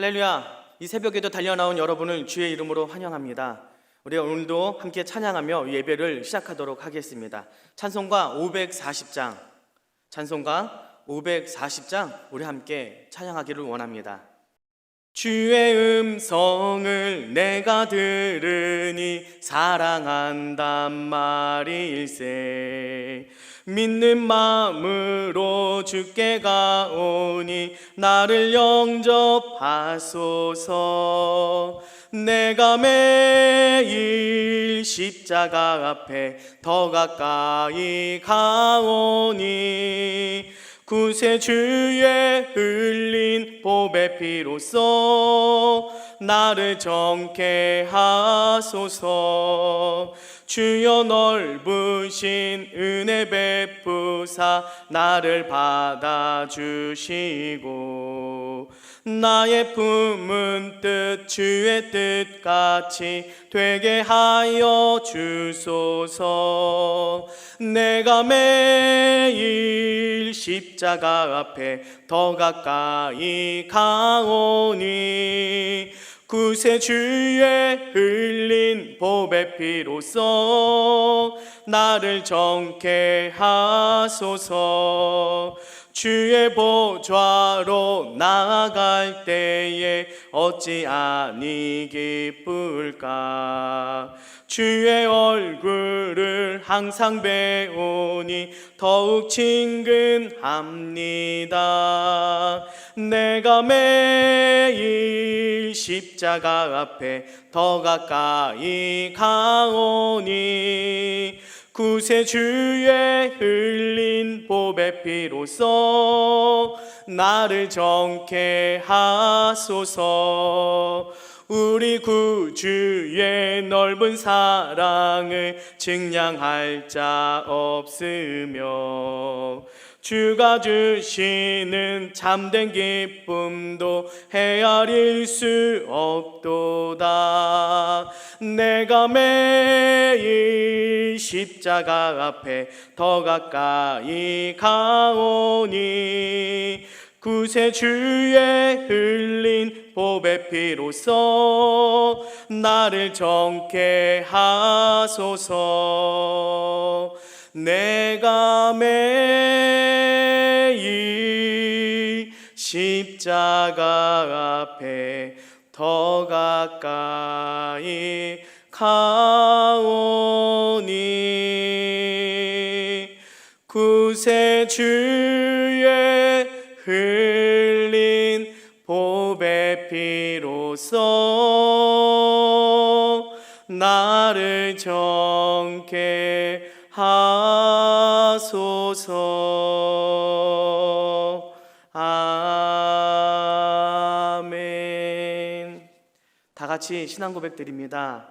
할렐루야! 이 새벽에도 달려나온 여러분을 주의 이름으로 환영합니다. 우리 오늘도 함께 찬양하며 예배를 시작하도록 하겠습니다. 찬송가 540장, 우리 함께 찬양하기를 원합니다. 주의 음성을 내가 들으니 사랑한단 말일세. 믿는 마음으로 주께 가오니 나를 영접하소서. 내가 매일 십자가 앞에 더 가까이 가오니 구세주의 흘린 보배 피로써 나를 정케 하소서. 주여 넓으신 은혜 베푸사 나를 받아주시고 나의 품은 뜻 주의 뜻같이 되게 하여 주소서. 내가 매일 십자가 앞에 더 가까이 가오니 구세주의 흘린 보배 피로써 나를 정케 하소서. 주의 보좌로 나아갈 때에 어찌 아니 기쁠까. 주의 얼굴을 항상 배우니 더욱 친근합니다. 내가 매일 십자가 앞에 더 가까이 가오니 구세주의 흘린 보배 피로써 나를 정케 하소서. 우리 구주의 넓은 사랑을 증량할 자 없으며 주가 주시는 참된 기쁨도 헤아릴 수 없도다. 내가 매일 십자가 앞에 더 가까이 가오니 구세주의 흘린 보배 피로써 나를 정케 하소서. 내가 매일 십자가 앞에 더 가까이 가오니 구세주의 흘린 보배 피로써 나를 정케 하소서. 아멘. 다 같이 신앙 고백 드립니다.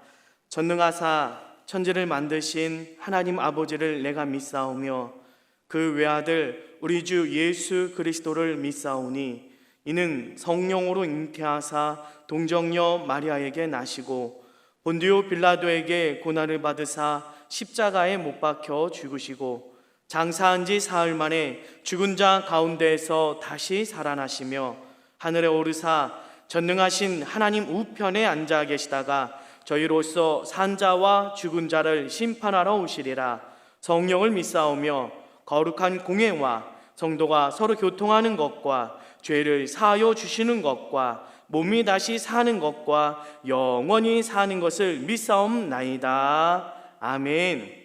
전능하사 천지를 만드신 하나님 아버지를 내가 믿사오며 그 외아들 우리 주 예수 그리스도를 믿사오니 이는 성령으로 잉태하사 동정녀 마리아에게 나시고 본디오 빌라도에게 고난을 받으사 십자가에 못 박혀 죽으시고 장사한 지 사흘 만에 죽은 자 가운데에서 다시 살아나시며 하늘에 오르사 전능하신 하나님 우편에 앉아 계시다가 저희로서 산 자와 죽은 자를 심판하러 오시리라. 성령을 믿사오며 거룩한 공회와 성도가 서로 교통하는 것과 죄를 사하여 주시는 것과 몸이 다시 사는 것과 영원히 사는 것을 믿사옵나이다. 아멘.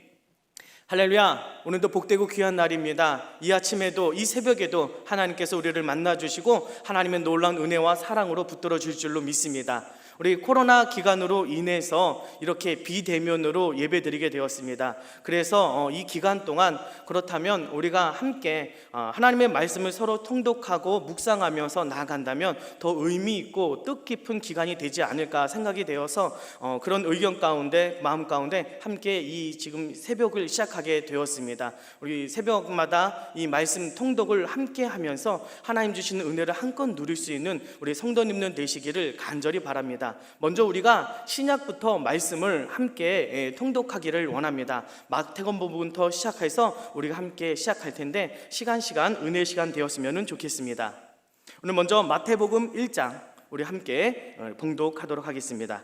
할렐루야. 오늘도 복되고 귀한 날입니다. 이 아침에도 이 새벽에도 하나님께서 우리를 만나주시고 하나님의 놀라운 은혜와 사랑으로 붙들어 줄 줄로 믿습니다. 우리 코로나 기간으로 인해서 이렇게 비대면으로 예배드리게 되었습니다. 그래서 이 기간 동안 그렇다면 우리가 함께 하나님의 말씀을 서로 통독하고 묵상하면서 나아간다면 더 의미 있고 뜻깊은 기간이 되지 않을까 생각이 되어서 그런 의견 가운데 마음 가운데 함께 이 지금 새벽을 시작하게 되었습니다. 우리 새벽마다 이 말씀 통독을 함께 하면서 하나님 주시는 은혜를 한껏 누릴 수 있는 우리 성도님들 되시기를 간절히 바랍니다. 먼저 우리가 신약부터 말씀을 함께 통독하기를 원합니다. 마태복음 부분부터 시작해서 우리가 함께 시작할 텐데 시간 은혜 시간 되었으면 좋겠습니다. 오늘 먼저 마태복음 1장 우리 함께 봉독하도록 하겠습니다.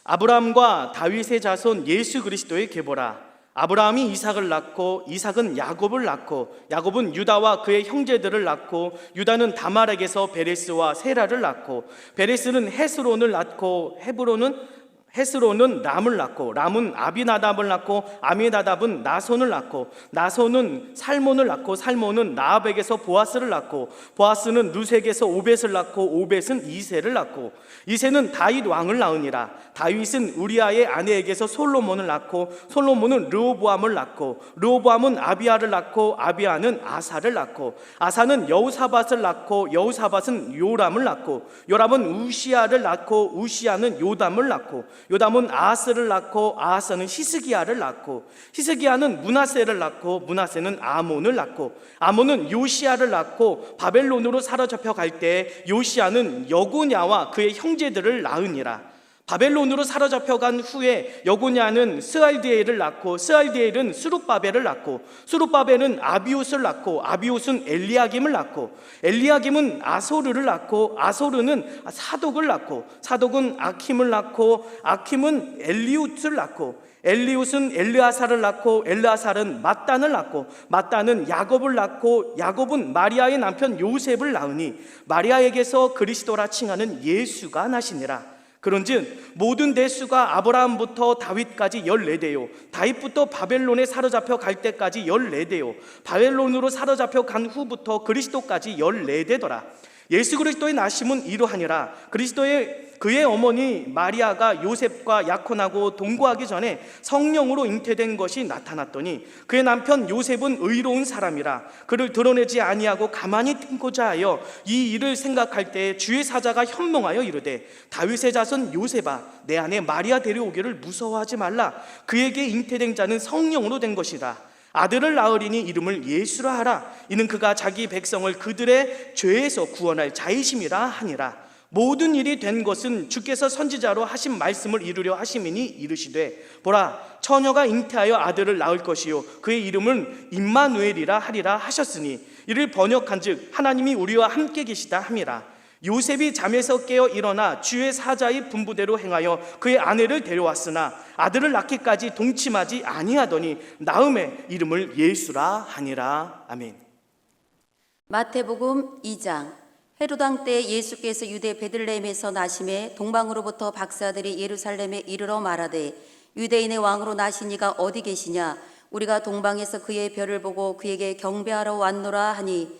아브라함과 다윗의 자손 예수 그리스도의 계보라. 아브라함이 이삭을 낳고 이삭은 야곱을 낳고 야곱은 유다와 그의 형제들을 낳고 유다는 다말에게서 베레스와 세라를 낳고 베레스는 헤스론을 낳고 헤스론은 람을 낳고 람은 아비나답을 낳고 아미나답은 나손을 낳고 나손은 살몬을 낳고 살몬은 나압에게서 보아스를 낳고 보아스는 루색에서 오벳을 낳고 오벳은 이새를 낳고 이새는 다윗 왕을 낳으니라. 다윗은 우리아의 아내에게서 솔로몬을 낳고 솔로몬은 르호보암을 낳고 르호보암은 아비야를 낳고 아비야는 아사를 낳고 아사는 여우사밧을 낳고 여우사밧은 요람을 낳고 요람은 우시야를 낳고 우시야는 요담을 낳고 요담은 아하스를 낳고 아하스는 히스기야를 낳고 히스기야는 므낫세를 낳고 므낫세는 아몬을 낳고 아몬은 요시야를 낳고 바벨론으로 사로잡혀 갈 때 요시야는 여고냐와 그의 형제들을 낳으니라. 바벨론으로 사로잡혀간 후에 여고냐는 스알디엘을 낳고 스알디엘은 수룹바벨을 낳고 수룹바벨은 아비웃을 낳고 아비웃은 엘리야김을 낳고 엘리야김은 아소르를 낳고 아소르는 사독을 낳고 사독은 아킴을 낳고 아킴은 엘리웃을 낳고 엘리웃은 엘르아살을 낳고 엘르아살은 mat단을 낳고 mat단은 야곱을 낳고 야곱은 마리아의 남편 요셉을 낳으니 마리아에게서 그리스도라 칭하는 예수가 나시니라. 그런즉 모든 대수가 아브라함부터 다윗까지 14대요 다윗부터 바벨론에 사로잡혀 갈 때까지 14대요 바벨론으로 사로잡혀 간 후부터 그리스도까지 14대더라. 예수 그리스도의 나심은 이러하니라. 그의 어머니 마리아가 요셉과 약혼하고 동거하기 전에 성령으로 잉태된 것이 나타났더니 그의 남편 요셉은 의로운 사람이라 그를 드러내지 아니하고 가만히 참고자 하여 이 일을 생각할 때 주의 사자가 현몽하여 이르되 다윗의 자손 요셉아 내 아내 마리아 데려오기를 무서워하지 말라. 그에게 잉태된 자는 성령으로 된 것이다. 아들을 낳으리니 이름을 예수라 하라. 이는 그가 자기 백성을 그들의 죄에서 구원할 자이심이라 하니라. 모든 일이 된 것은 주께서 선지자로 하신 말씀을 이루려 하심이니 이르시되 보라 처녀가 잉태하여 아들을 낳을 것이요 그의 이름은 임마누엘이라 하리라 하셨으니 이를 번역한즉 하나님이 우리와 함께 계시다 함이라. 요셉이 잠에서 깨어 일어나 주의 사자의 분부대로 행하여 그의 아내를 데려왔으나 아들을 낳기까지 동침하지 아니하더니 낳음에 이름을 예수라 하니라. 아멘. 마태복음 2장. 헤롯 왕 때 예수께서 유대 베들레헴에서 나심에 동방으로부터 박사들이 예루살렘에 이르러 말하되 유대인의 왕으로 나신 이가 어디 계시냐 우리가 동방에서 그의 별을 보고 그에게 경배하러 왔노라 하니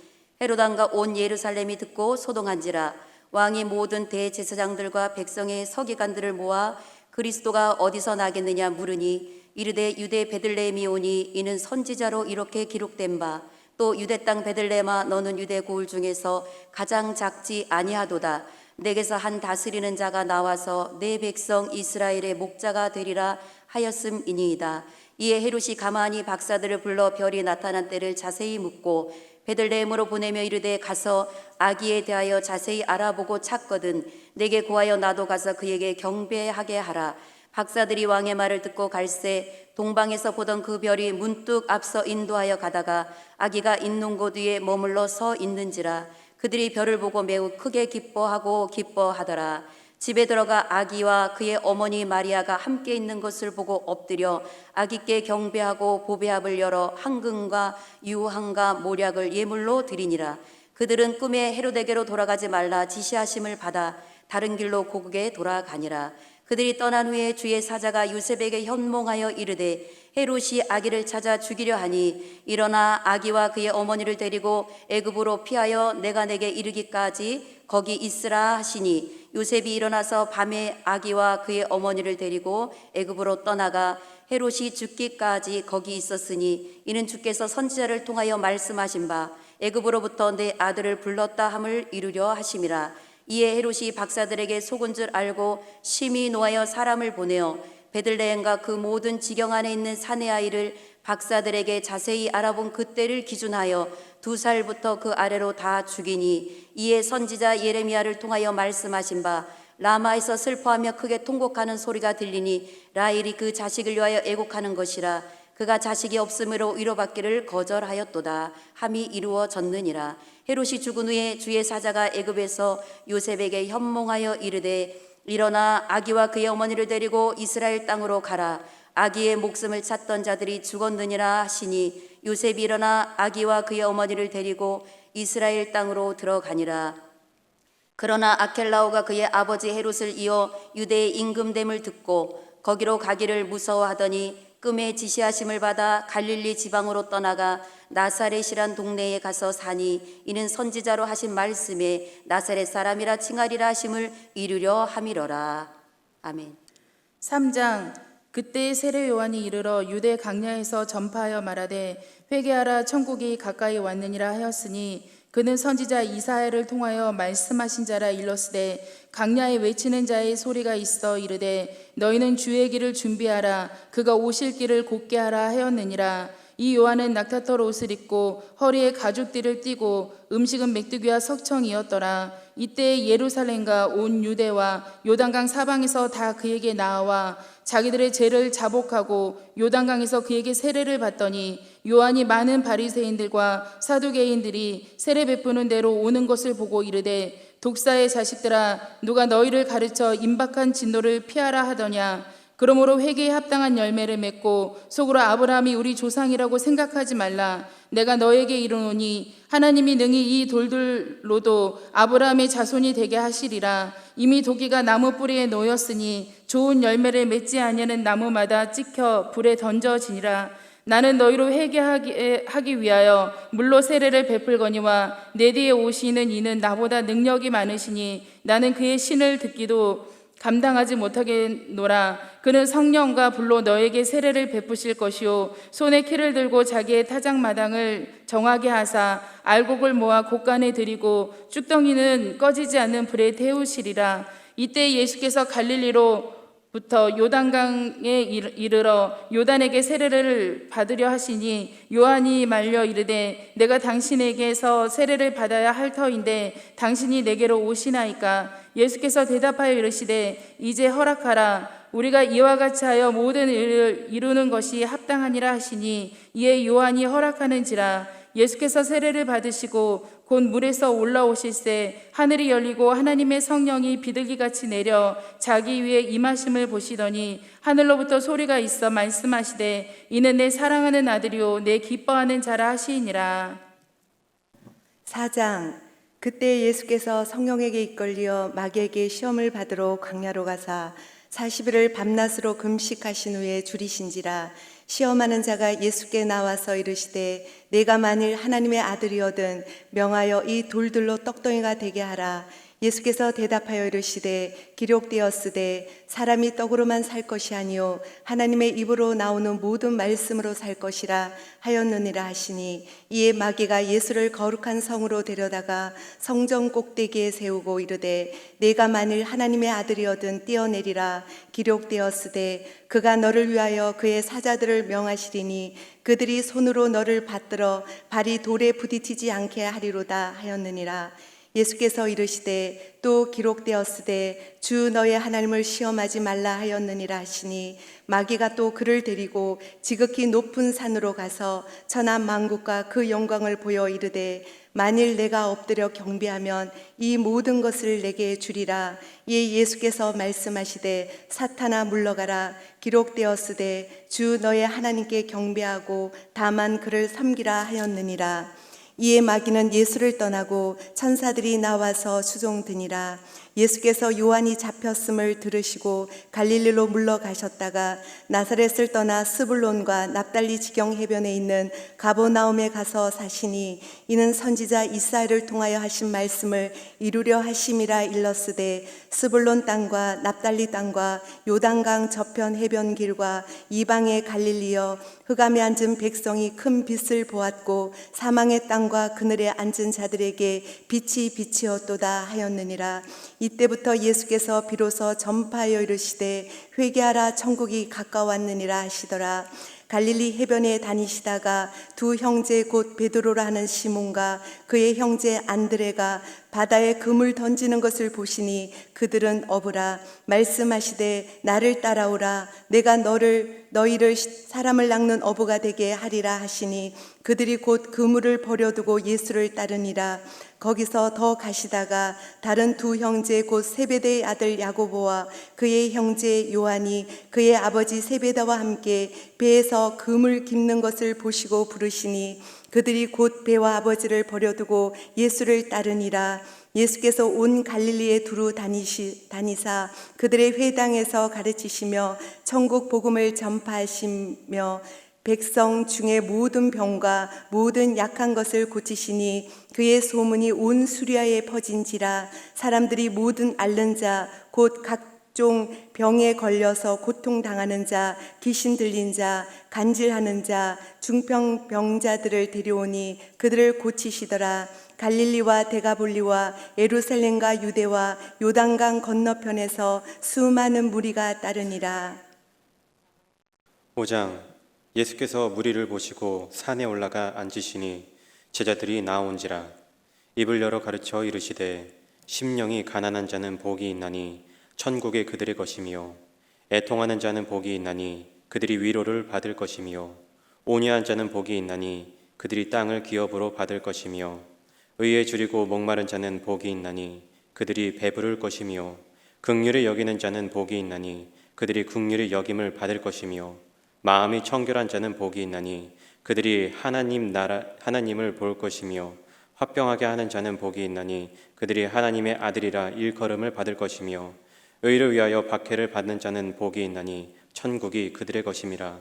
헤롯 왕과 온 예루살렘이 듣고 소동한지라. 왕이 모든 대제사장들과 백성의 서기관들을 모아 그리스도가 어디서 나겠느냐 물으니 이르되 유대 베들레헴이 오니 이는 선지자로 이렇게 기록된 바 또 유대 땅 베들레헴아 너는 유대 고을 중에서 가장 작지 아니하도다. 내게서 한 다스리는 자가 나와서 내 백성 이스라엘의 목자가 되리라 하였음이니이다. 이에 헤롯이 가만히 박사들을 불러 별이 나타난 때를 자세히 묻고 베들레헴으로 보내며 이르되 가서 아기에 대하여 자세히 알아보고 찾거든 내게 고하여 나도 가서 그에게 경배하게 하라. 박사들이 왕의 말을 듣고 갈새 동방에서 보던 그 별이 문득 앞서 인도하여 가다가 아기가 있는 곳 위에 머물러 서 있는지라. 그들이 별을 보고 매우 크게 기뻐하더라. 집에 들어가 아기와 그의 어머니 마리아가 함께 있는 것을 보고 엎드려 아기께 경배하고 보배합을 열어 황금과 유황과 모략을 예물로 드리니라. 그들은 꿈에 헤롯에게로 돌아가지 말라 지시하심을 받아 다른 길로 고국에 돌아가니라. 그들이 떠난 후에 주의 사자가 요셉에게 현몽하여 이르되 헤롯이 아기를 찾아 죽이려 하니 일어나 아기와 그의 어머니를 데리고 애굽으로 피하여 내가 내게 이르기까지 거기 있으라 하시니 요셉이 일어나서 밤에 아기와 그의 어머니를 데리고 애굽으로 떠나가 헤롯이 죽기까지 거기 있었으니 이는 주께서 선지자를 통하여 말씀하신 바 애굽으로부터 내 아들을 불렀다 함을 이루려 하심이라. 이에 헤롯이 박사들에게 속은 줄 알고 심히 노하여 사람을 보내어 베들레헴과 그 모든 지경 안에 있는 사내 아이를 박사들에게 자세히 알아본 그때를 기준하여 2살부터 그 아래로 다 죽이니 이에 선지자 예레미야를 통하여 말씀하신 바 라마에서 슬퍼하며 크게 통곡하는 소리가 들리니 라헬이 그 자식을 위하여 애곡하는 것이라. 그가 자식이 없으므로 위로받기를 거절하였도다 함이 이루어졌느니라. 헤롯이 죽은 후에 주의 사자가 애굽에서 요셉에게 현몽하여 이르되 일어나 아기와 그의 어머니를 데리고 이스라엘 땅으로 가라. 아기의 목숨을 찾던 자들이 죽었느니라 하시니 요셉이 일어나 아기와 그의 어머니를 데리고 이스라엘 땅으로 들어가니라. 그러나 아켈라오가 그의 아버지 헤롯을 이어 유대의 임금됨을 듣고 거기로 가기를 무서워하더니 꿈에 지시하심을 받아 갈릴리 지방으로 떠나가 나사렛이란 동네에 가서 사니 이는 선지자로 하신 말씀에 나사렛 사람이라 칭하리라 하심을 이루려 함이로라. 아멘. 3장. 그때 세례 요한이 이르러 유대 강야에서 전파하여 말하되 회개하라 천국이 가까이 왔느니라 하였으니 그는 선지자 이사야를 통하여 말씀하신 자라 일렀으되 강야에 외치는 자의 소리가 있어 이르되 너희는 주의 길을 준비하라 그가 오실 길을 곧게 하라 하였느니라. 이 요한은 낙타털 옷을 입고 허리에 가죽띠를 띠고 음식은 메뚜기와 석청이었더라. 이때 예루살렘과 온 유대와 요단강 사방에서 다 그에게 나와 자기들의 죄를 자복하고 요단강에서 그에게 세례를 받더니 요한이 많은 바리새인들과 사두개인들이 세례 베푸는 대로 오는 것을 보고 이르되 독사의 자식들아 누가 너희를 가르쳐 임박한 진노를 피하라 하더냐. 그러므로 회개에 합당한 열매를 맺고 속으로 아브라함이 우리 조상이라고 생각하지 말라. 내가 너에게 이르노니 하나님이 능히 이 돌들로도 아브라함의 자손이 되게 하시리라. 이미 도끼가 나무 뿌리에 놓였으니 좋은 열매를 맺지 아니하는 나무마다 찍혀 불에 던져지니라. 나는 너희로 회개하기 위하여 물로 세례를 베풀거니와 내 뒤에 오시는 이는 나보다 능력이 많으시니 나는 그의 신을 듣기도 감당하지 못하겠노라. 그는 성령과 불로 너에게 세례를 베푸실 것이요 손에 키를 들고 자기의 타작마당을 정하게 하사 알곡을 모아 곳간에 들이고 쭉덩이는 꺼지지 않는 불에 태우시리라. 이때 예수께서 갈릴리로부터 요단강에 이르러 요단에게 세례를 받으려 하시니 요한이 말려 이르되 내가 당신에게서 세례를 받아야 할 터인데 당신이 내게로 오시나이까. 예수께서 대답하여 이르시되 이제 허락하라. 우리가 이와 같이 하여 모든 일을 이루는 것이 합당하니라 하시니 이에 요한이 허락하는지라. 예수께서 세례를 받으시고 곧 물에서 올라오실새 하늘이 열리고 하나님의 성령이 비둘기같이 내려 자기 위에 임하심을 보시더니 하늘로부터 소리가 있어 말씀하시되 이는 내 사랑하는 아들이요 내 기뻐하는 자라 하시니라. 4장. 그때 예수께서 성령에게 이끌려 마귀에게 시험을 받으러 광야로 가사 40일을 밤낮으로 금식하신 후에 줄이신지라. 시험하는 자가 예수께 나와서 이르시되 내가 만일 하나님의 아들이거든 명하여 이 돌들로 떡덩이가 되게 하라. 예수께서 대답하여 이르시되 기록되었으되 사람이 떡으로만 살 것이 아니요 하나님의 입으로 나오는 모든 말씀으로 살 것이라 하였느니라 하시니 이에 마귀가 예수를 거룩한 성으로 데려다가 성전 꼭대기에 세우고 이르되 내가 만일 하나님의 아들이거든 뛰어내리라. 기록되었으되 그가 너를 위하여 그의 사자들을 명하시리니 그들이 손으로 너를 받들어 발이 돌에 부딪히지 않게 하리로다 하였느니라. 예수께서 이르시되 또 기록되었으되 주 너의 하나님을 시험하지 말라 하였느니라 하시니 마귀가 또 그를 데리고 지극히 높은 산으로 가서 천하 만국과 그 영광을 보여 이르되 만일 내가 엎드려 경배하면 이 모든 것을 내게 주리라. 이에 예수께서 말씀하시되 사탄아 물러가라. 기록되었으되 주 너의 하나님께 경배하고 다만 그를 섬기라 하였느니라. 이에 마귀는 예수를 떠나고 천사들이 나와서 수종드니라. 예수께서 요한이 잡혔음을 들으시고 갈릴리로 물러가셨다가 나사렛을 떠나 스불론과 납달리 지경 해변에 있는 가버나움에 가서 사시니 이는 선지자 이사야를 통하여 하신 말씀을 이루려 하심이라. 일렀으되 스불론 땅과 납달리 땅과 요단강 저편 해변 길과 이방의 갈릴리여 흑암에 앉은 백성이 큰 빛을 보았고 사망의 땅과 그늘에 앉은 자들에게 빛이 비치었도다 하였느니라. 이때부터 예수께서 비로소 전파하여 이르시되 회개하라 천국이 가까웠느니라 하시더라. 갈릴리 해변에 다니시다가 두 형제 곧 베드로라 하는 시몬과 그의 형제 안드레가 바다에 금을 던지는 것을 보시니 그들은 어부라. 말씀하시되 나를 따라오라. 내가 너희를 사람을 낚는 어부가 되게 하리라 하시니 그들이 곧 그물을 버려두고 예수를 따르니라. 거기서 더 가시다가 다른 두 형제 곧 세베대의 아들 야고보와 그의 형제 요한이 그의 아버지 세베다와 함께 배에서 금을 깁는 것을 보시고 부르시니 그들이 곧 배와 아버지를 버려두고 예수를 따르니라. 예수께서 온 갈릴리에 두루 다니사 그들의 회당에서 가르치시며 천국 복음을 전파하시며 백성 중에 모든 병과 모든 약한 것을 고치시니 그의 소문이 온 수리아에 퍼진지라. 사람들이 모든 앓는 자 곧 각종 병에 걸려서 고통당하는 자, 귀신 들린 자, 간질하는 자, 중병자들을 데려오니 그들을 고치시더라. 갈릴리와 데가볼리와 예루살렘과 유대와 요단강 건너편에서 수많은 무리가 따르니라. 5장. 예수께서 무리를 보시고 산에 올라가 앉으시니 제자들이 나온지라. 입을 열어 가르쳐 이르시되 심령이 가난한 자는 복이 있나니 천국이 그들의 것이며 애통하는 자는 복이 있나니 그들이 위로를 받을 것이며 온유한 자는 복이 있나니 그들이 땅을 기업으로 받을 것이며 의에 줄이고 목마른 자는 복이 있나니 그들이 배부를 것이며 긍휼히 여기는 자는 복이 있나니 그들이 긍휼히 여김을 받을 것이며 마음이 청결한 자는 복이 있나니 그들이 하나님을 볼 것이며 화평하게 하는 자는 복이 있나니 그들이 하나님의 아들이라 일컬음을 받을 것이며 의를 위하여 박해를 받는 자는 복이 있나니 천국이 그들의 것임이라.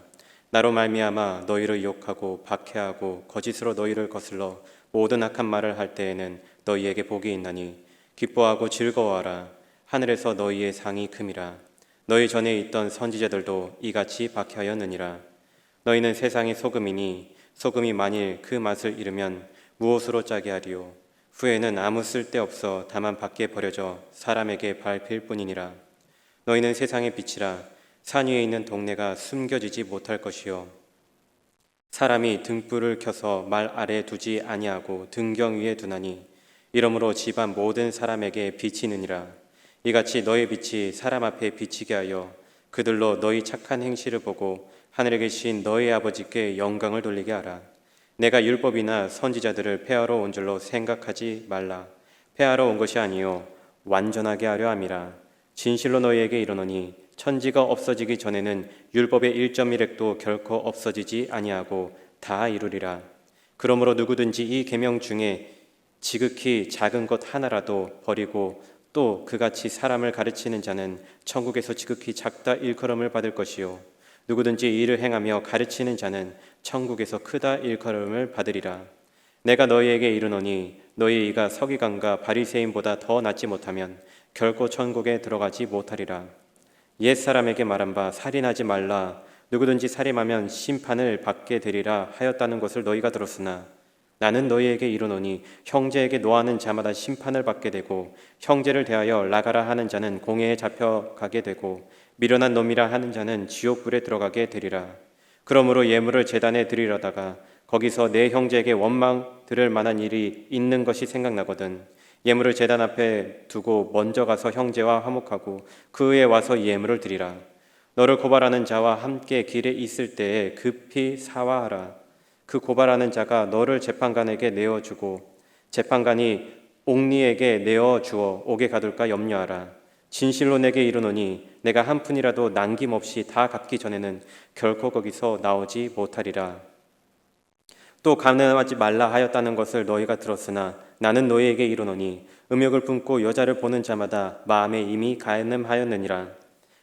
나로 말미암아 너희를 욕하고 박해하고 거짓으로 너희를 거슬러 모든 악한 말을 할 때에는 너희에게 복이 있나니 기뻐하고 즐거워하라. 하늘에서 너희의 상이 큼이라. 너희 전에 있던 선지자들도 이같이 박해하였느니라. 너희는 세상의 소금이니 소금이 만일 그 맛을 잃으면 무엇으로 짜게 하리요. 후에는 아무 쓸데없어 다만 밖에 버려져 사람에게 밟힐 뿐이니라. 너희는 세상의 빛이라. 산 위에 있는 동네가 숨겨지지 못할 것이요 사람이 등불을 켜서 말 아래 두지 아니하고 등경 위에 두나니 이러므로 집안 모든 사람에게 비치느니라. 이같이 너희 빛이 사람 앞에 비치게 하여 그들로 너희 착한 행실을 보고 하늘에 계신 너희 아버지께 영광을 돌리게 하라. 내가 율법이나 선지자들을 폐하러 온 줄로 생각하지 말라. 폐하러 온 것이 아니요 완전하게 하려 함이라. 진실로 너희에게 이르노니 천지가 없어지기 전에는 율법의 1.1획도 결코 없어지지 아니하고 다 이루리라. 그러므로 누구든지 이 계명 중에 지극히 작은 것 하나라도 버리고 또 그같이 사람을 가르치는 자는 천국에서 지극히 작다 일컬음을 받을 것이요 누구든지 이 일을 행하며 가르치는 자는 천국에서 크다 일컬음을 받으리라. 내가 너희에게 이르노니 너희 이가 서기관과 바리새인보다 더 낫지 못하면 결코 천국에 들어가지 못하리라. 옛 사람에게 말한 바 살인하지 말라. 누구든지 살인하면 심판을 받게 되리라 하였다는 것을 너희가 들었으나 나는 너희에게 이르노니 형제에게 노하는 자마다 심판을 받게 되고 형제를 대하여 나가라 하는 자는 공회에 잡혀가게 되고 미련한 놈이라 하는 자는 지옥불에 들어가게 되리라. 그러므로 예물을 제단에 드리려다가 거기서 내 형제에게 원망 들을 만한 일이 있는 것이 생각나거든 예물을 제단 앞에 두고 먼저 가서 형제와 화목하고 그 후에 와서 예물을 드리라. 너를 고발하는 자와 함께 길에 있을 때에 급히 사화하라. 그 고발하는 자가 너를 재판관에게 내어주고 재판관이 옥리에게 내어주어 옥에 가둘까 염려하라. 진실로 내게 이르노니 내가 한 푼이라도 남김없이 다 갚기 전에는 결코 거기서 나오지 못하리라. 또 가늠하지 말라 하였다는 것을 너희가 들었으나 나는 너희에게 이르노니 음욕을 품고 여자를 보는 자마다 마음에 이미 가늠하였느니라.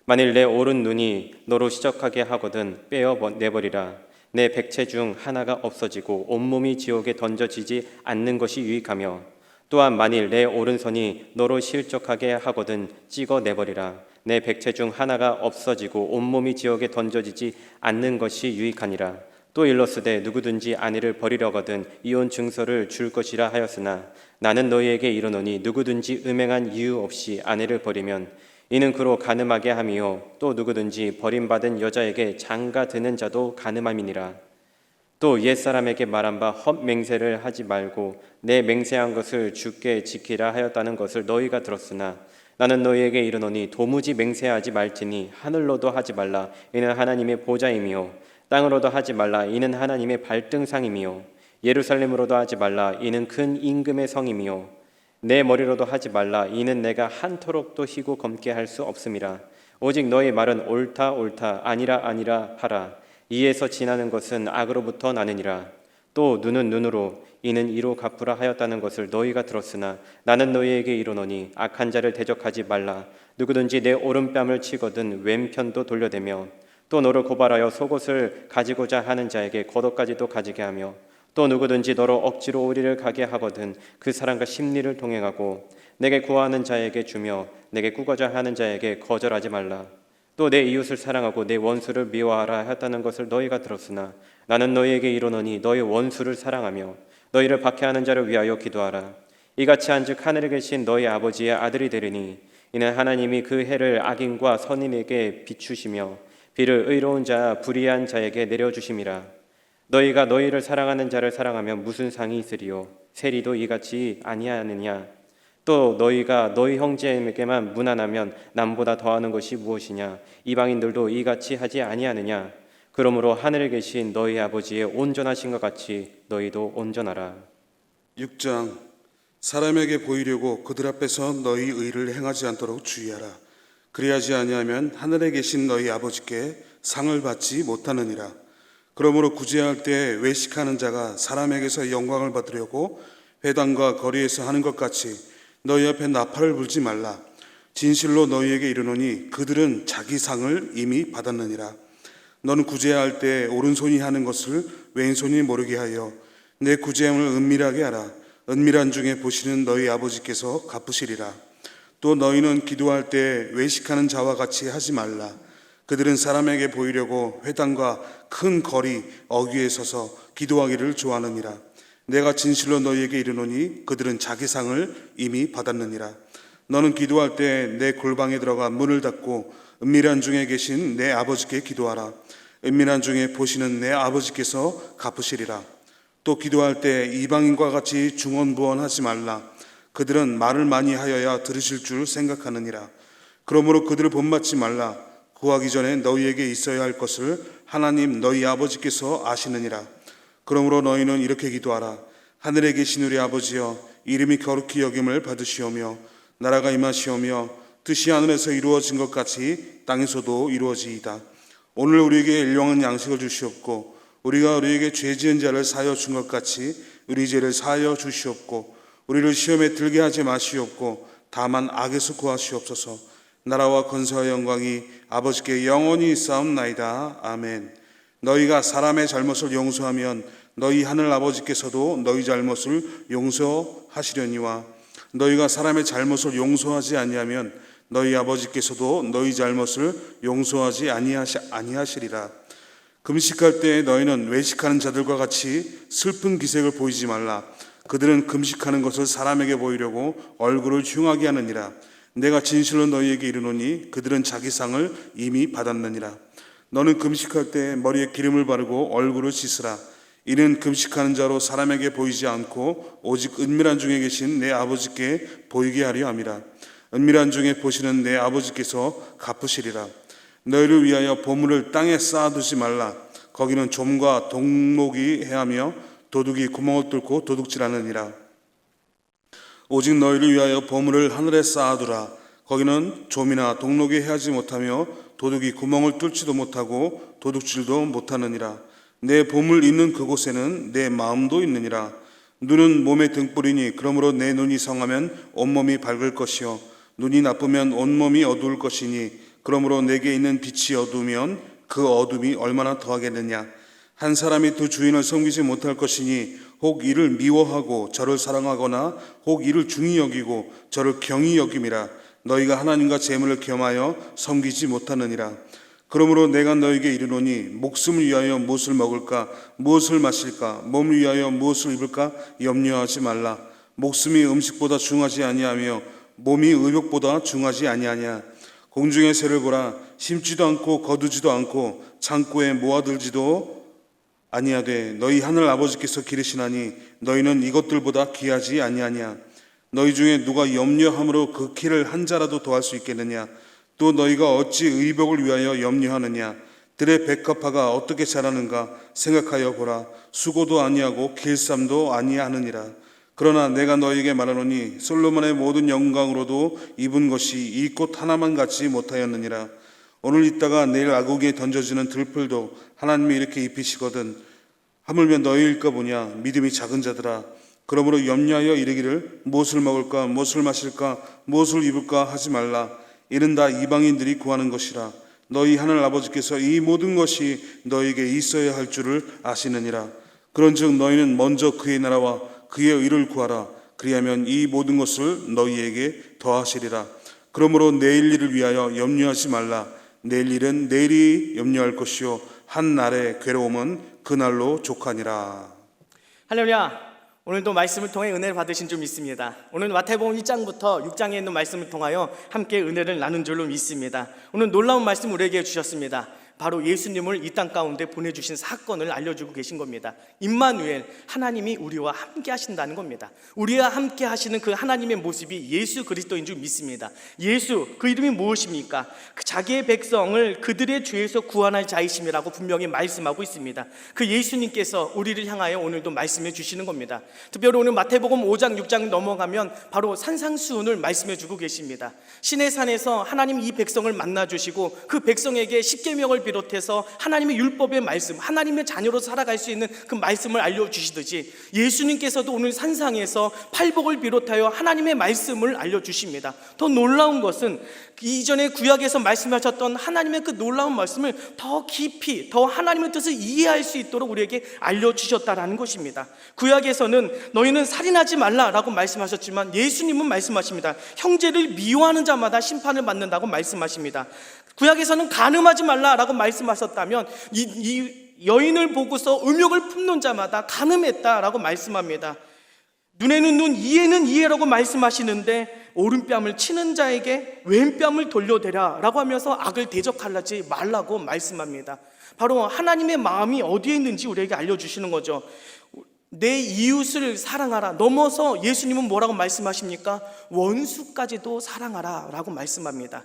만일 내 오른 눈이 너로 시적하게 하거든 빼어 내버리라. 내 백체 중 하나가 없어지고 온몸이 지옥에 던져지지 않는 것이 유익하며 또한 만일 내 오른손이 너로 실족하게 하거든 찍어 내버리라. 내 백체 중 하나가 없어지고 온몸이 지옥에 던져지지 않는 것이 유익하니라. 또 일렀으되 누구든지 아내를 버리려거든 이혼 증서를 줄 것이라 하였으나 나는 너희에게 이르노니 누구든지 음행한 이유 없이 아내를 버리면 이는 그로 간음하게 함이요 또 누구든지 버림받은 여자에게 장가 드는 자도 간음함이니라. 또 옛사람에게 말한 바 헛맹세를 하지 말고 내 맹세한 것을 주께 지키라 하였다는 것을 너희가 들었으나 나는 너희에게 이르노니 도무지 맹세하지 말지니 하늘로도 하지 말라 이는 하나님의 보좌임이요 땅으로도 하지 말라 이는 하나님의 발등상임이요 예루살렘으로도 하지 말라 이는 큰 임금의 성임이요 내 머리로도 하지 말라 이는 내가 한토록도 희고 검게 할 수 없음이라. 오직 너희 말은 옳다 옳다 아니라 아니라 하라. 이에서 지나는 것은 악으로부터 나느니라. 또 눈은 눈으로 이는 이로 갚으라 하였다는 것을 너희가 들었으나 나는 너희에게 이르노니 악한 자를 대적하지 말라. 누구든지 내 오른뺨을 치거든 왼편도 돌려대며 또 너를 고발하여 속옷을 가지고자 하는 자에게 겉옷까지도 가지게 하며 또 누구든지 너로 억지로 우리를 가게 하거든 그 사람과 심리를 동행하고 내게 구하는 자에게 주며 내게 꾸고자 하는 자에게 거절하지 말라. 또 내 이웃을 사랑하고 내 원수를 미워하라 하였다는 것을 너희가 들었으나 나는 너희에게 이르노니 너희 원수를 사랑하며 너희를 박해하는 자를 위하여 기도하라. 이같이 한즉 하늘에 계신 너희 아버지의 아들이 되리니 이는 하나님이 그 해를 악인과 선인에게 비추시며 비를 의로운 자 불의한 자에게 내려주심이라. 너희가 너희를 사랑하는 자를 사랑하면 무슨 상이 있으리요 세리도 이같이 아니하느냐. 또 너희가 너희 형제에게만 무난하면 남보다 더하는 것이 무엇이냐. 이방인들도 이같이 하지 아니하느냐. 그러므로 하늘에 계신 너희 아버지의 온전하신 것 같이 너희도 온전하라. 6장 사람에게 보이려고 그들 앞에서 너희 의를 행하지 않도록 주의하라. 그리하지 아니하면 하늘에 계신 너희 아버지께 상을 받지 못하느니라. 그러므로 구제할 때 외식하는 자가 사람에게서 영광을 받으려고 회당과 거리에서 하는 것 같이 너희 앞에 나팔을 불지 말라. 진실로 너희에게 이르노니 그들은 자기 상을 이미 받았느니라. 너는 구제할 때 오른손이 하는 것을 왼손이 모르게 하여 내 구제함을 은밀하게 하라. 은밀한 중에 보시는 너희 아버지께서 갚으시리라. 또 너희는 기도할 때 외식하는 자와 같이 하지 말라. 그들은 사람에게 보이려고 회당과 큰 거리 어귀에 서서 기도하기를 좋아하느니라. 내가 진실로 너희에게 이르노니 그들은 자기 상을 이미 받았느니라. 너는 기도할 때 내 골방에 들어가 문을 닫고 은밀한 중에 계신 내 아버지께 기도하라. 은밀한 중에 보시는 내 아버지께서 갚으시리라. 또 기도할 때 이방인과 같이 중언부언하지 말라. 그들은 말을 많이 하여야 들으실 줄 생각하느니라. 그러므로 그들을 본받지 말라. 구하기 전에 너희에게 있어야 할 것을 하나님 너희 아버지께서 아시느니라. 그러므로 너희는 이렇게 기도하라. 하늘에 계신 우리 아버지여, 이름이 거룩히 여김을 받으시오며 나라가 임하시오며 뜻이 하늘에서 이루어진 것 같이 땅에서도 이루어지이다. 오늘 우리에게 일용할 양식을 주시옵고 우리가 우리에게 죄 지은 자를 사하여 준 것 같이 우리 죄를 사하여 주시옵고 우리를 시험에 들게 하지 마시옵고 다만 악에서 구하시옵소서. 나라와 권세와 영광이 아버지께 영원히 있사옵나이다. 아멘. 너희가 사람의 잘못을 용서하면 너희 하늘 아버지께서도 너희 잘못을 용서하시려니와 너희가 사람의 잘못을 용서하지 아니하면 너희 아버지께서도 너희 잘못을 용서하지 아니하시리라. 금식할 때 너희는 외식하는 자들과 같이 슬픈 기색을 보이지 말라. 그들은 금식하는 것을 사람에게 보이려고 얼굴을 흉하게 하느니라. 내가 진실로 너희에게 이르노니 그들은 자기 상을 이미 받았느니라. 너는 금식할 때 머리에 기름을 바르고 얼굴을 씻으라. 이는 금식하는 자로 사람에게 보이지 않고 오직 은밀한 중에 계신 내 아버지께 보이게 하려 함이라. 은밀한 중에 보시는 내 아버지께서 갚으시리라. 너희를 위하여 보물을 땅에 쌓아두지 말라. 거기는 좀과 동목이 해하며 도둑이 구멍을 뚫고 도둑질하느니라. 오직 너희를 위하여 보물을 하늘에 쌓아두라. 거기는 좀이나 동록이 해하지 못하며 도둑이 구멍을 뚫지도 못하고 도둑질도 못하느니라. 내 보물 있는 그곳에는 내 마음도 있느니라. 눈은 몸의 등불이니 그러므로 내 눈이 성하면 온몸이 밝을 것이요 눈이 나쁘면 온몸이 어두울 것이니 그러므로 내게 있는 빛이 어두우면 그 어둠이 얼마나 더하겠느냐. 한 사람이 두 주인을 섬기지 못할 것이니 혹 이를 미워하고 저를 사랑하거나 혹 이를 중히 여기고 저를 경히 여김이라. 너희가 하나님과 재물을 겸하여 섬기지 못하느니라. 그러므로 내가 너희에게 이르노니 목숨을 위하여 무엇을 먹을까 무엇을 마실까 몸을 위하여 무엇을 입을까 염려하지 말라. 목숨이 음식보다 중하지 아니하며 몸이 의복보다 중하지 아니하냐. 공중의 새를 보라. 심지도 않고 거두지도 않고 창고에 모아들지도 아니하되 너희 하늘 아버지께서 기르시나니 너희는 이것들보다 귀하지 아니하냐. 너희 중에 누가 염려함으로 그 키를 한 자라도 더할 수 있겠느냐. 또 너희가 어찌 의복을 위하여 염려하느냐. 들의 백합화가 어떻게 자라는가 생각하여 보라. 수고도 아니하고 길쌈도 아니하느니라. 그러나 내가 너희에게 말하노니 솔로몬의 모든 영광으로도 입은 것이 이 꽃 하나만 갖지 못하였느니라. 오늘 있다가 내일 아궁이에 던져지는 들풀도 하나님이 이렇게 입히시거든. 하물며 너희일까 보냐. 믿음이 작은 자들아. 그러므로 염려하여 이르기를 무엇을 먹을까 무엇을 마실까 무엇을 입을까 하지 말라. 이는 다 이방인들이 구하는 것이라. 너희 하늘 아버지께서 이 모든 것이 너희에게 있어야 할 줄을 아시느니라. 그런즉 너희는 먼저 그의 나라와 그의 의를 구하라. 그리하면 이 모든 것을 너희에게 더하시리라. 그러므로 내일 일을 위하여 염려하지 말라. 내일 일은 내일이 염려할 것이요 한 날의 괴로움은 그날로 족하니라. 할렐루야. 오늘도 말씀을 통해 은혜를 받으신 줄 믿습니다. 오늘 마태복음 1장부터 6장에 있는 말씀을 통하여 함께 은혜를 나눈 줄로 믿습니다. 오늘 놀라운 말씀 우리에게 주셨습니다. 바로 예수님을 이 땅 가운데 보내주신 사건을 알려주고 계신 겁니다. 임마누엘, 하나님이 우리와 함께 하신다는 겁니다. 우리와 함께 하시는 그 하나님의 모습이 예수 그리스도인 줄 믿습니다. 예수, 그 이름이 무엇입니까? 그 자기의 백성을 그들의 죄에서 구원할 자이심이라고 분명히 말씀하고 있습니다. 그 예수님께서 우리를 향하여 오늘도 말씀해 주시는 겁니다. 특별히 오늘 마태복음 5장, 6장 넘어가면 바로 산상수훈을 말씀해 주고 계십니다. 신의 산에서 하나님 이 백성을 만나 주시고 그 백성에게 십계명을 비롯해서 하나님의 율법의 말씀, 하나님의 자녀로 살아갈 수 있는 그 말씀을 알려주시듯이 예수님께서도 오늘 산상에서 팔복을 비롯하여 하나님의 말씀을 알려주십니다. 더 놀라운 것은 이전에 구약에서 말씀하셨던 하나님의 그 놀라운 말씀을 더 깊이, 더 하나님의 뜻을 이해할 수 있도록 우리에게 알려주셨다라는 것입니다. 구약에서는 너희는 살인하지 말라라고 말씀하셨지만 예수님은 말씀하십니다. 형제를 미워하는 자마다 심판을 받는다고 말씀하십니다. 구약에서는 간음하지 말라라고 말씀하셨다면 이 여인을 보고서 음욕을 품는 자마다 간음했다라고 말씀합니다. 눈에는 눈, 이에는 이에라고 말씀하시는데 오른뺨을 치는 자에게 왼뺨을 돌려대라 라고 하면서 악을 대적하지 말라고 말씀합니다. 바로 하나님의 마음이 어디에 있는지 우리에게 알려주시는 거죠. 내 이웃을 사랑하라 넘어서 예수님은 뭐라고 말씀하십니까? 원수까지도 사랑하라 라고 말씀합니다.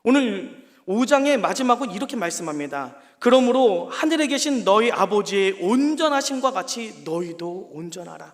오늘 5장의 마지막은 이렇게 말씀합니다. 그러므로 하늘에 계신 너희 아버지의 온전하심과 같이 너희도 온전하라.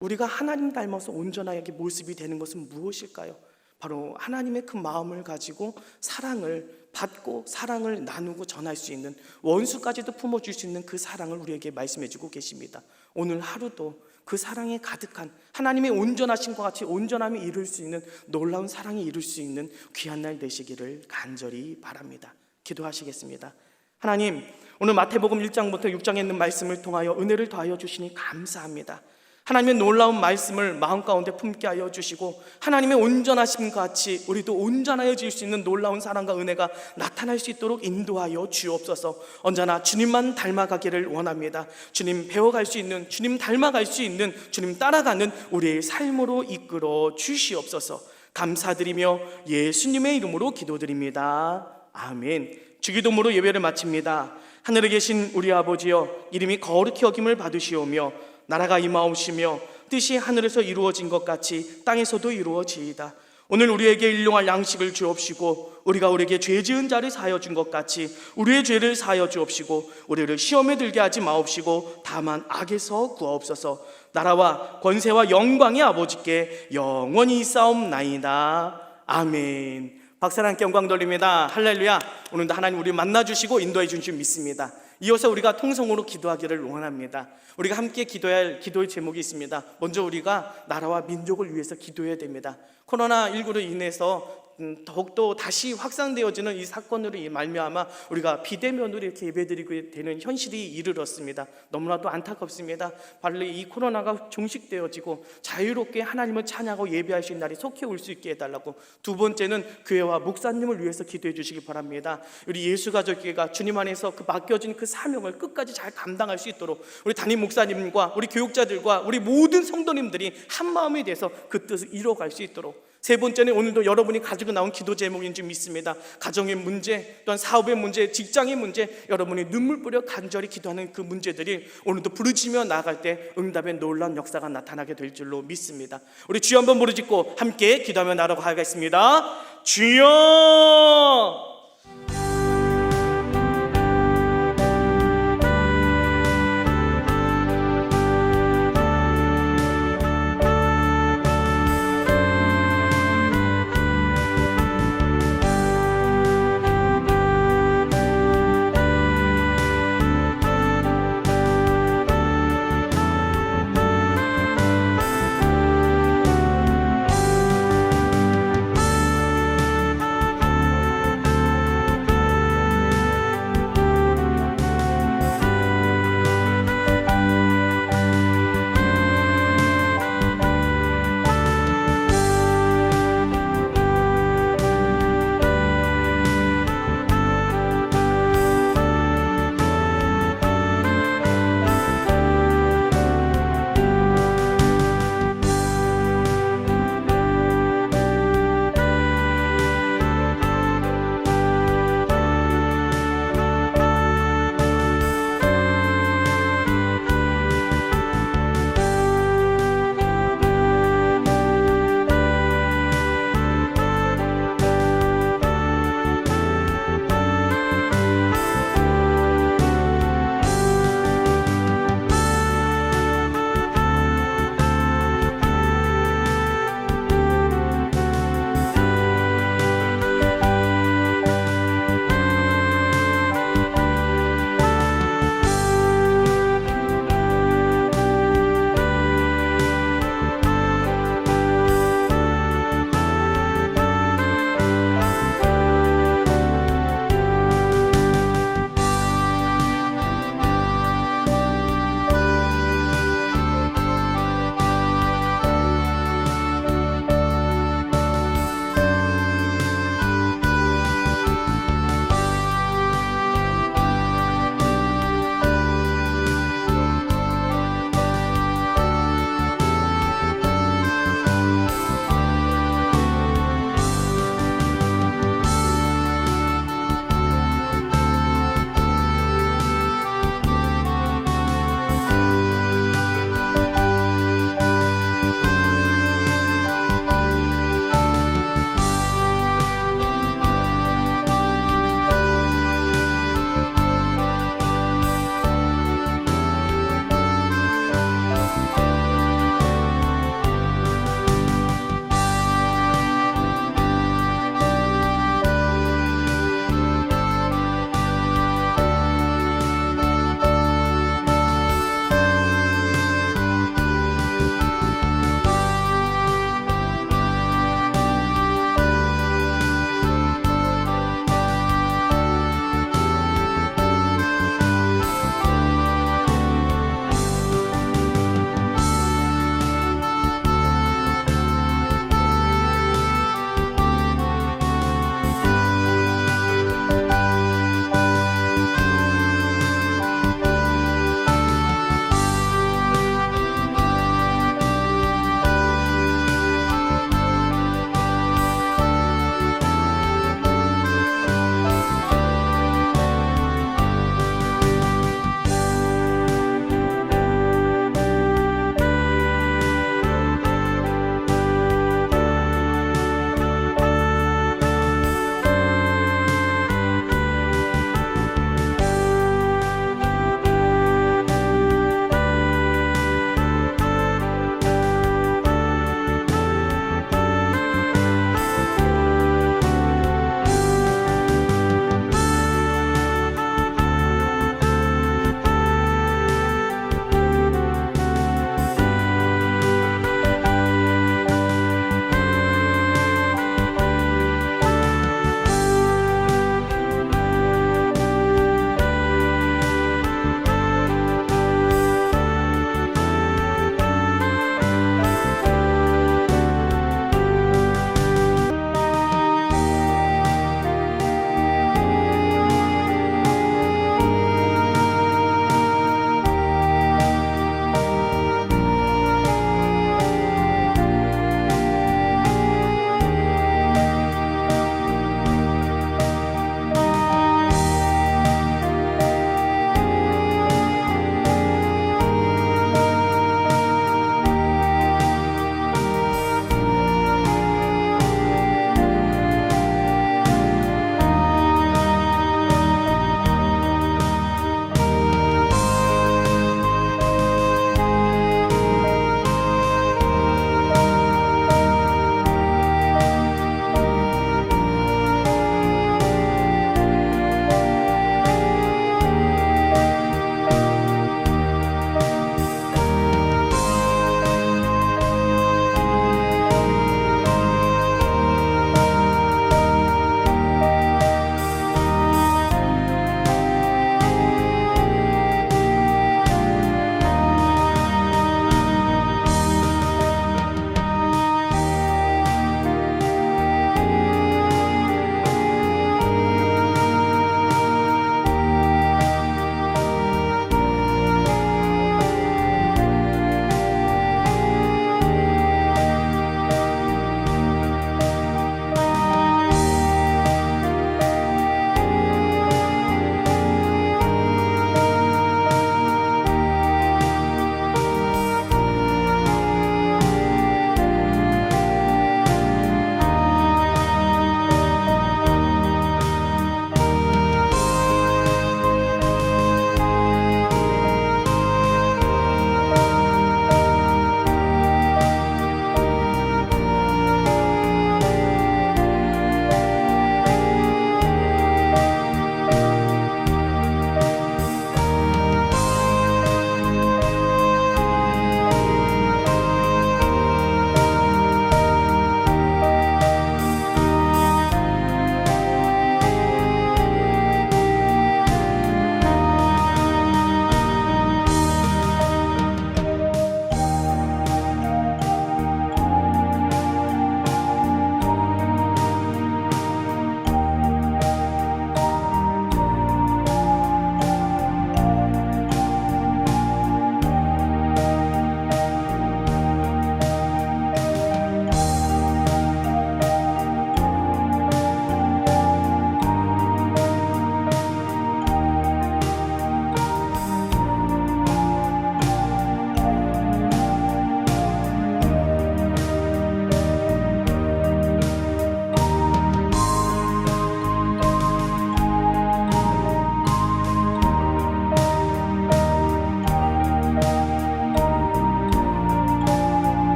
우리가 하나님 닮아서 온전하게 모습이 되는 것은 무엇일까요? 바로 하나님의 그 마음을 가지고 사랑을 받고 사랑을 나누고 전할 수 있는, 원수까지도 품어줄 수 있는 그 사랑을 우리에게 말씀해 주고 계십니다. 오늘 하루도 그 사랑에 가득한 하나님의 온전하심과 같이 온전함이 이룰 수 있는, 놀라운 사랑이 이룰 수 있는 귀한 날 되시기를 간절히 바랍니다. 기도하시겠습니다. 하나님, 오늘 마태복음 1장부터 6장에 있는 말씀을 통하여 은혜를 더하여 주시니 감사합니다. 하나님의 놀라운 말씀을 마음 가운데 품게 하여 주시고 하나님의 온전하심과 같이 우리도 온전하여질 수 있는 놀라운 사랑과 은혜가 나타날 수 있도록 인도하여 주옵소서. 언제나 주님만 닮아가기를 원합니다. 주님 배워갈 수 있는, 주님 닮아갈 수 있는, 주님 따라가는 우리의 삶으로 이끌어 주시옵소서. 감사드리며 예수님의 이름으로 기도드립니다. 아멘. 주기도문으로 예배를 마칩니다. 하늘에 계신 우리 아버지여, 이름이 거룩히 여김을 받으시오며 나라가 임하옵시며 뜻이 하늘에서 이루어진 것 같이 땅에서도 이루어지이다. 오늘 우리에게 일용할 양식을 주옵시고 우리가 우리에게 죄 지은 자를 사하여 준 것 같이 우리의 죄를 사하여 주옵시고 우리를 시험에 들게 하지 마옵시고 다만 악에서 구하옵소서. 나라와 권세와 영광의 아버지께 영원히 있사옵나이다. 아멘. 박사랑 함께 영광 돌립니다. 할렐루야. 오늘도 하나님 우리를 만나주시고 인도해 주신 줄 믿습니다. 이어서 우리가 통성으로 기도하기를 원합니다. 우리가 함께 기도해야 할 기도의 제목이 있습니다. 먼저 우리가 나라와 민족을 위해서 기도해야 됩니다. 코로나19로 인해서 더욱더 다시 확산되어지는 이 사건으로 말미암아 우리가 비대면으로 이렇게 예배드리게 되는 현실이 이르렀습니다. 너무나도 안타깝습니다. 빨리 이 코로나가 종식되어지고 자유롭게 하나님을 찬양하고 예배할 수 있는 날이 속히 올 수 있게 해달라고. 두 번째는 교회와 목사님을 위해서 기도해 주시기 바랍니다. 우리 예수가족교회가 주님 안에서 그 맡겨진 그 사명을 끝까지 잘 감당할 수 있도록 우리 담임 목사님과 우리 교육자들과 우리 모든 성도님들이 한 마음이 돼서 그 뜻을 이뤄갈 수 있도록. 세 번째는 오늘도 여러분이 가지고 나온 기도 제목인 줄 믿습니다. 가정의 문제, 또한 사업의 문제, 직장의 문제, 여러분이 눈물 뿌려 간절히 기도하는 그 문제들이 오늘도 부르짖며 나아갈 때 응답의 놀라운 역사가 나타나게 될 줄로 믿습니다. 우리 주여 한번 부르짖고 함께 기도하며 나아가겠습니다. 주여